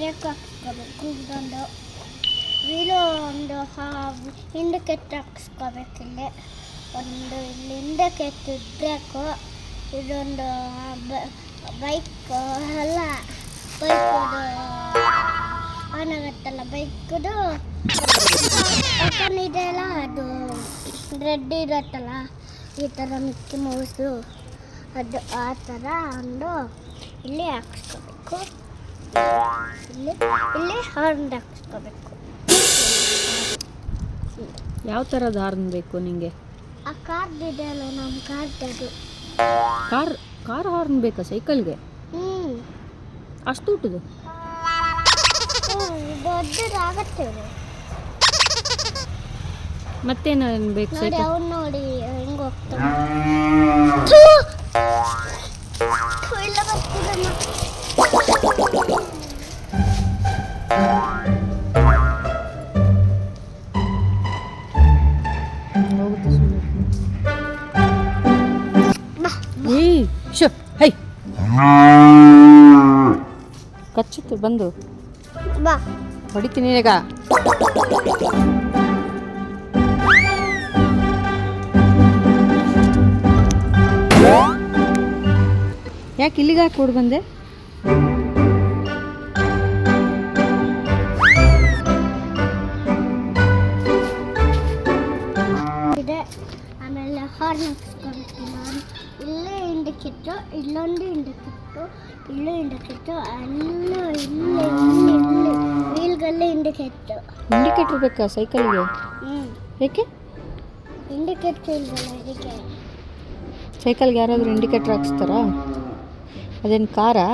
Break ಹಾಕ್ಸ್ಕೋಬೇಕು. ಇದೊಂದು wheel ಒಂದು indicator ಹಾಕ್ಸ್ಕೋಬೇಕು. ಇಲ್ಲಿ ಒಂದು ಇಲ್ಲಿ ಇಂಡಿಕೇಟರ್ ಬ್ರೇಕು. ಇದೊಂದು ಬೈಕ್ ಅಲ್ಲ, ಬೈಕದು ಆನ್ ಆಗುತ್ತಲ್ಲ, ಬೈಕದು ಓಪನ್ ಇದೆಯಲ್ಲ, ಅದು ರೆಡ್ ಇರುತ್ತಲ್ಲ, ಈ ಥರ ಮಿಕ್ಕಿ ಮೌಸು, ಅದು ಆ ಥರ ಒಂದು ಇಲ್ಲಿ ಹಾಕ್ಸ್ಕೋಬೇಕು. ಇಲ್ಲಿ ಹಾರ್ನ್ ಹಾಕ್ಸ್ಕೋಬೇಕು. ಯಾವ ಥರದ ಹಾರ್ನ್ ಬೇಕು ನಿಮಗೆ? ಆ ಕಾರ್ಡ್ ಇದೆಯಲ್ಲ, ನಮ್ಮ ಕಾರ್ಡ್ ಅದು. ಕಾರ್ ಹಾರ್ನ್ ಬೇಕಾ ಸೈಕಲ್ಗೆ? ಅಷ್ಟು ದುಡ್ಡು? ದೊಡ್ಡದಾಗತ್ತೆ. ಮತ್ತೇನು ಬೇಕು ನೋಡಿ, ಸೈಕಲ್? ಅವ್ನು ನೋಡಿ ಹೆಂಗೆ ಹೋಗ್ತಾನೆ. ಇಲ್ಲ ಬರ್ತಿದ್ದಮ್ಮ. ಹೈ ಕಚ್ಚಿತ್ತು ಬಂದು ಬಾ ಹೊಡಿತೀನಿ ಈಗ. ಯಾಕೆ ಇಲ್ಲಿಗೆ ಹಾಕಿ ಕೊಡು ಬಂದೆ? ಇದೆ. ಆಮೇಲೆ ಹಾರ್ನ್ ಹಾಕ್ಸ್ಕೊಬೇಕು. ನಾನು ಇಲ್ಲೇ ಇಂಡಿಕೇಟ್ರು, ಇಲ್ಲೊಂದು ಇಂಡಿಕೇಟ್ರು, ಇಲ್ಲೂ ಇಂಡಿಕೇಟ್ರು, ಅಲ್ಲೂ ಇಲ್ಲಿ ವೀಲ್ಗಲ್ಲೇ ಇಂಡಿಕೇಟ್ರ್ ಬೇಕಾ ಸೈಕಲ್ಗೆ? ಏಕೆ ಇಂಡಿಕೇಟ್ರ್ ಇಲ್ವಲ್ಲ ಇದಕ್ಕೆ. ಸೈಕಲ್ಗೆ ಯಾರಾದರೂ ಇಂಡಿಕೇಟ್ರ್ ಹಾಕ್ಸ್ತಾರಾ? ಅದೇನು ಕಾರಾ?